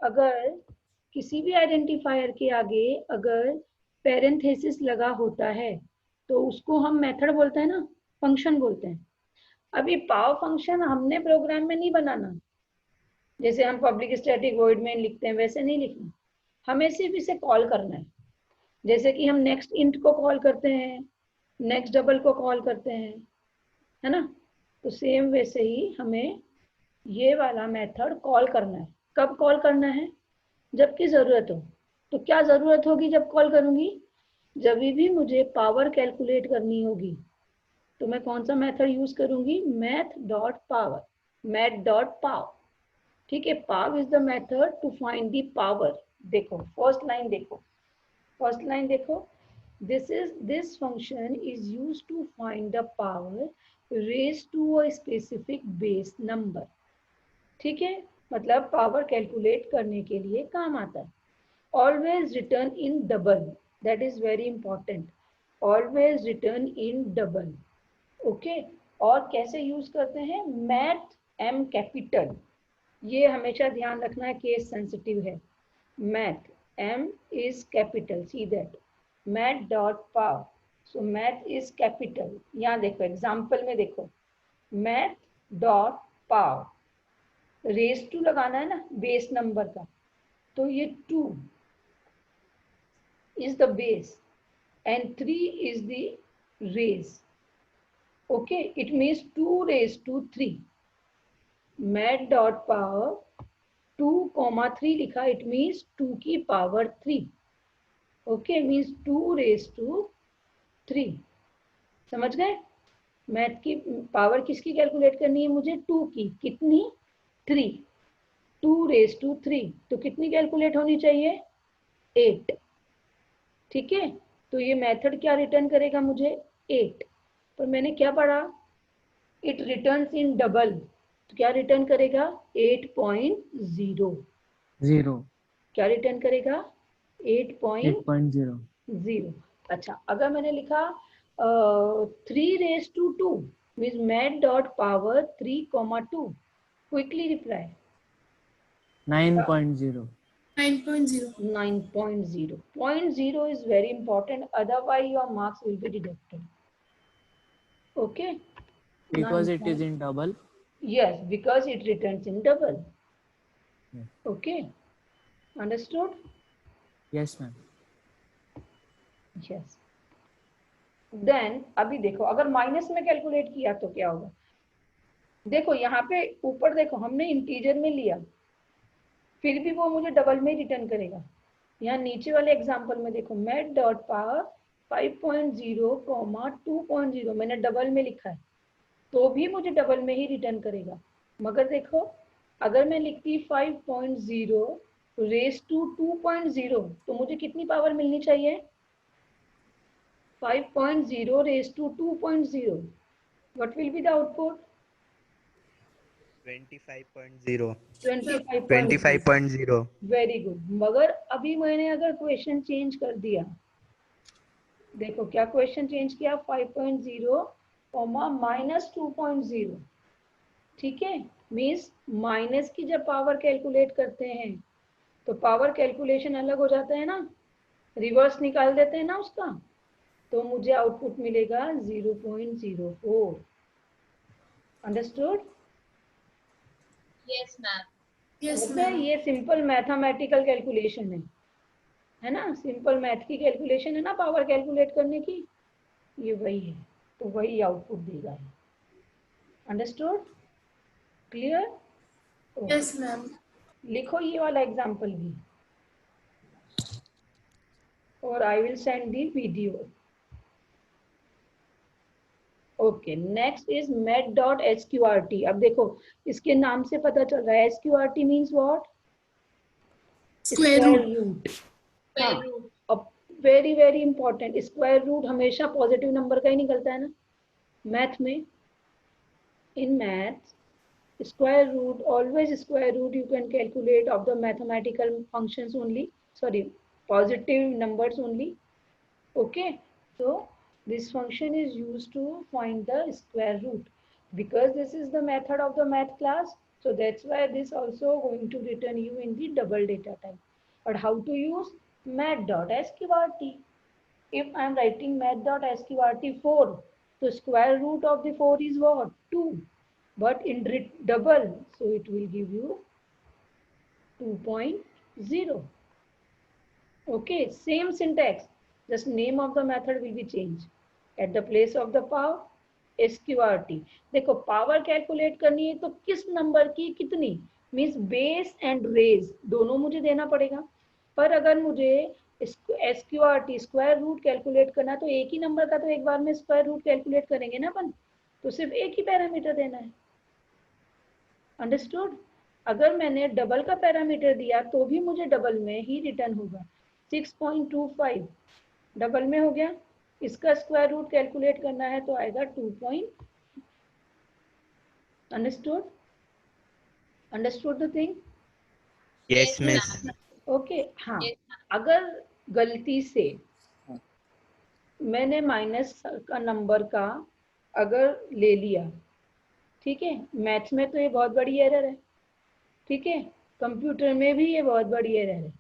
अगर किसी भी आइडेंटिफायर के आगे अगर पैरेंथेसिस लगा होता है तो उसको हम मेथड बोलते हैं ना, फंक्शन बोलते हैं। अब ये पाव फंक्शन हमने प्रोग्राम में नहीं बनाना, जैसे हम पब्लिक स्टैटिक वॉइड में लिखते हैं वैसे नहीं लिखना, हमें सिर्फ इसे कॉल करना है। जैसे कि हम नेक्स्ट इंट को कॉल करते हैं, नेक्स्ट डबल को कॉल करते हैं, है ना। तो सेम वैसे ही हमें ये वाला मेथड कॉल करना है। कब कॉल करना है? जबकि जरूरत हो। तो क्या जरूरत होगी जब कॉल करूंगी? जब भी मुझे पावर कैलकुलेट करनी होगी तो मैं कौन सा मेथड यूज करूंगी? Math dot power, math dot pow. ठीक है, pow is the method to find the power. देखो फर्स्ट लाइन देखो, फर्स्ट लाइन देखो, this function is used to find the power raised to a specific base number। ठीक है, मतलब power calculate करने के लिए काम आता है। Always return in double, that is very important, always return in double. Okay, और कैसे यूज करते हैं? मैथ एम कैपिटल, ये हमेशा ध्यान रखना है, केस सेंसिटिव है। Math M is capital, see that, math dot pow, so math is capital. यहाँ देखो एग्जाम्पल में देखो, math dot pow, raise to लगाना है ना बेस नंबर का, तो ये 2 is the base and 3 is the raise। okay, it means 2 raised to 3। Math dot power 2,3 लिखा, it means 2 की power 3। Okay, means 2 raised to 3। समझ गए? मैथ की पावर किसकी कैलकुलेट करनी है मुझे? 2 की। कितनी? 3। 2 raised to 3, तो कितनी कैलकुलेट होनी चाहिए? 8। ठीक है, तो ये मेथड क्या रिटर्न करेगा मुझे? 8। पर मैंने क्या पढ़ा? इट रिटर्न्स इन डबल, तो क्या रिटर्न करेगा? 8.0। क्या रिटर्न करेगा? 8.0। अच्छा, अगर मैंने लिखा 3 raised to 2 means math dot power 3,2, quickly reply. 9.0। 9.0. 9.0. 0.0 is very important, otherwise your marks will be deducted. Okay, Because it is in double. yes, because it returns in double. Yeah. Okay, understood? Yes ma'am। yes। then अभी देखो, अगर minus में calculate किया तो क्या होगा? देखो यहाँ पे ऊपर देखो, हमने इंटीजर में लिया, फिर भी वो मुझे डबल में रिटर्न करेगा। यहाँ नीचे वाले एग्जांपल में देखो, मैथ डॉट पावर 5.0, 2.0 मैंने डबल में लिखा है, तो भी मुझे डबल में ही रिटर्न करेगा। मगर देखो, अगर मैं लिखती 5.0 रेस टू 2.0 तो मुझे कितनी पावर मिलनी चाहिए? 5.0 raise to 2.0। What will be the output? 25.0। 25.0। Very good. मगर अभी मैंने अगर क्वेश्चन चेंज कर दिया, देखो क्या क्वेश्चन चेंज किया? 5.0 माइनस 2.0। ठीक है, मीन्स माइनस की जब पावर कैलकुलेट करते हैं तो पावर कैलकुलेशन अलग हो जाता है ना, रिवर्स निकाल देते हैं ना उसका, तो मुझे आउटपुट मिलेगा 0.04। अंडरस्टूड? Yes, ma'am. Yes, ये सिंपल मैथमेटिकल कैलकुलेशन है ना, सिंपल मैथ की कैलकुलेशन है ना पावर कैलकुलेट करने की, ये वही है, तो वही आउटपुट देगा। अंडरस्टूड? क्लियर? Yes, ma'am. लिखो ये वाला एग्जांपल भी, और I will send the video. Okay, next is math dot SQRT. अब देखो इसके नाम से पता चल रहा है, SQRT means what? Square root. Root. Square root. अब very very important, square root हमेशा पॉजिटिव नंबर का ही निकलता है ना मैथ में। In math square root, always square root you can calculate of the mathematical functions only, sorry, positive numbers only. Okay, so this function is used to find the square root. Because this is the method of the math class, So that's why this also going to return you in the double data type. But how to use math.sqrt? If I am writing math.sqrt 4, the square root of the 4 is what? 2. But in double, so it will give you 2.0. Okay, same syntax, just name of the method will be changed. At the place of the power, SQRT. देखो power calculate करनी है तो किस number की कितनी, means base and raise दोनों मुझे देना पड़ेगा. पर अगर मुझे SQRT स्क्वायर रूट कैलकुलेट करना तो एक ही नंबर का तो एक बार में स्क्वायर रूट कैलकुलेट करेंगे ना अपन, तो सिर्फ एक ही पैरामीटर देना है. अंडरस्टूड. अगर मैंने डबल का पैरामीटर दिया तो भी मुझे डबल में ही रिटर्न होगा. 6.25 डबल में हो गया, इसका स्क्वायर रूट कैलकुलेट करना है तो आएगा 2. Understood. Understood the thing. Yes, miss. Okay. हाँ, अगर गलती से मैंने माइनस का नंबर का अगर ले लिया, ठीक है, मैथ्स में तो ये बहुत बड़ी एरर है, ठीक है, कंप्यूटर में भी ये बहुत बड़ी एरर है.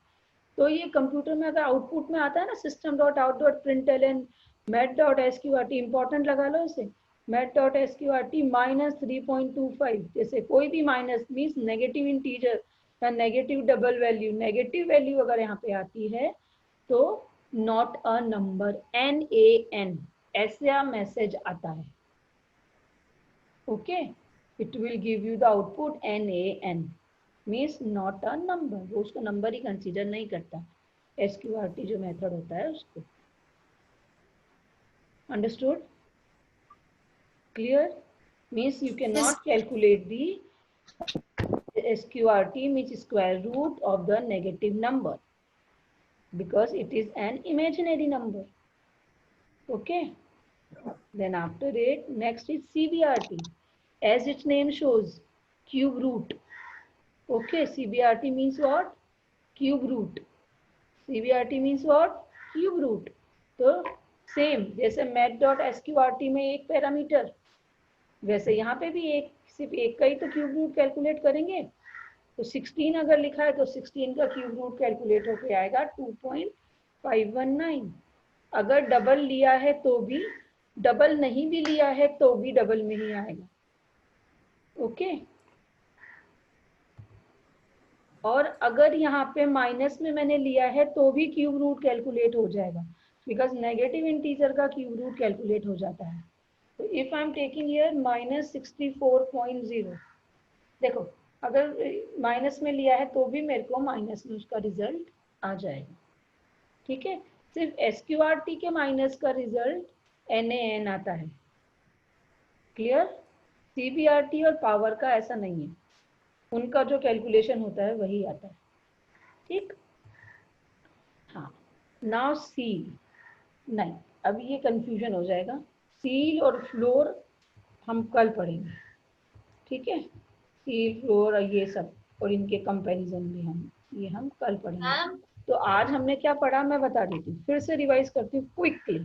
तो ये कंप्यूटर में अगर आउटपुट में आता है ना system.out.println math.sqrt, इंपॉर्टेंट लगा लो इसे, math.sqrt -3.25. जैसे कोई भी माइनस मीन्स नेगेटिव इंटीजर या negative double value, negative value अगर यहाँ पे आती है तो नॉट अ नंबर, NaN ऐसा मैसेज आता है. Okay, it will give you the output NaN means not a number. वो उसको नंबर ही कंसीडर नहीं करता, SQRT जो मेथड होता है उसको. Understood. Clear. Means you can not calculate the SQRT means square root of the negative number because it is an imaginary number. Okay. Then after it, next is CBRT. As its name shows, cube root. Okay, CBRT means what? Cube root. CBRT means what? Cube root. तो same जैसे math.sqrt में एक parameter, वैसे यहाँ पे भी एक, सिर्फ एक का ही तो क्यूब रूट कैलकुलेट करेंगे. तो 16 अगर लिखा है तो 16 का क्यूब रूट कैलकुलेट होके आएगा 2.519. अगर डबल लिया है तो भी, डबल नहीं भी लिया है तो भी डबल में ही आएगा. ओके. और अगर यहाँ पे माइनस में मैंने लिया है तो भी क्यूब रूट कैलकुलेट हो जाएगा, बिकॉज नेगेटिव इंटीजर का क्यूब रूट कैलकुलेट हो जाता है. तो if I am taking here -64.0, देखो अगर माइनस में लिया है तो भी मेरे को माइनस में उसका रिजल्ट आ जाएगा. ठीक है, सिर्फ SQRT के माइनस का रिजल्ट NaN आता है. क्लियर. CBRT और पावर का ऐसा नहीं है, उनका जो कैलकुलेशन होता है वही आता है. ठीक. हाँ, नाउ सील. नहीं, अभी ये कंफ्यूजन हो जाएगा. सील और फ्लोर हम कल पढ़ेंगे. ठीक है, सील फ्लोर और ये सब और इनके कंपैरिजन भी हम कल पढ़ेंगे. तो आज हमने क्या पढ़ा मैं बता देती हूँ, फिर से रिवाइज करती हूँ क्विकली.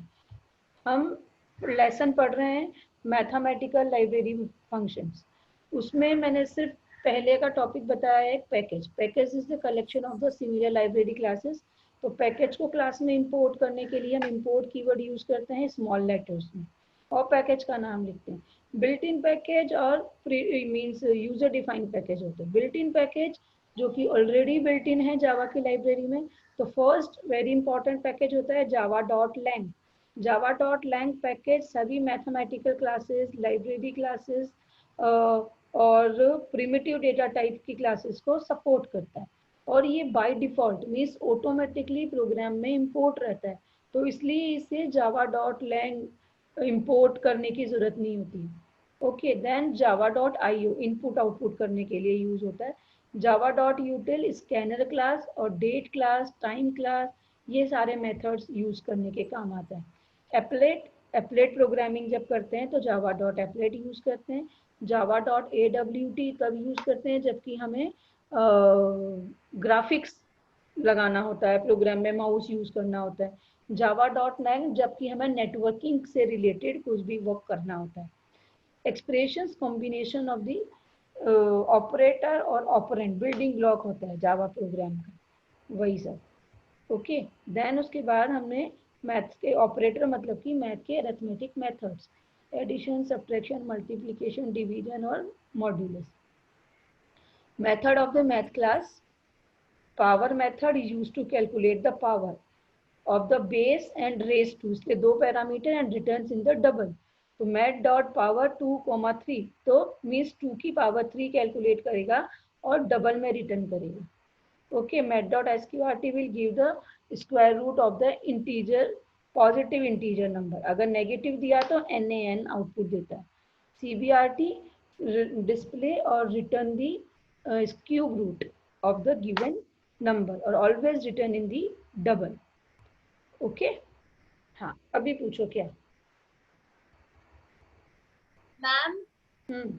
हम लेसन पढ़ रहे हैं मैथमेटिकल लाइब्रेरी फंक्शंस. उसमें मैंने सिर्फ पहले का टॉपिक बताया है package. Package is the collection of the similar library classes. तो पैकेज को क्लास में इंपोर्ट करने के लिए हम इंपोर्ट कीवर्ड यूज करते हैं स्मॉल लेटर्स में और पैकेज का नाम लिखते हैं. बिल्ट इन पैकेज और मीन्स यूजर डिफाइंड पैकेज होते हैं. बिल्ट इन पैकेज जो कि ऑलरेडी बिल्ट इन है जावा की लाइब्रेरी में. तो फर्स्ट वेरी इंपॉर्टेंट पैकेज होता है java.lang. java.lang पैकेज सभी मैथमेटिकल क्लासेस, लाइब्रेरी क्लासेस और प्रिमिटिव डेटा टाइप की क्लासेस को सपोर्ट करता है. और ये by default means automatically program में इंपोर्ट रहता है. तो इसलिए इसे java.lang इंपोर्ट करने की जरूरत नहीं होती है. Okay. Then java.io input output करने के लिए यूज होता है. java.util स्कैनर क्लास और डेट क्लास, टाइम क्लास, ये सारे मेथड्स यूज करने के काम आता है. एप्लेट प्रोग्रामिंग जब करते हैं तो java.applet यूज करते हैं. java.awt तब यूज करते हैं जबकि हमें ग्राफिक्स लगाना होता है, प्रोग्राम में माउस यूज करना होता है. java.lang जबकि हमें नेटवर्किंग से रिलेटेड कुछ भी वर्क करना होता है. Expressions combination of the operator और ऑपरेंड बिल्डिंग ब्लॉक होता है जावा प्रोग्राम का, वही सब। ओके, देन उसके बाद हमने मैथ्स के ऑपरेटर मतलब कि मैथ के arithmetic methods, addition, subtraction, multiplication, division और modulus. Method of the math class, power method is used to calculate the power of the base and raise to, इसलिए दो parameter and returns in the double. तो math dot power 2,3 तो means 2 की power 3 calculate करेगा और double में return करेगा। Okay, math dot SQRT will give the square root of the integer, positive integer number, अगर नेगेटिव दिया तो NaN आउटपुट देता है। CBRT डिस्प्ले और return the cube root of the given number और always return in the double. Okay हाँ, अभी पूछो क्या। मैम हम्म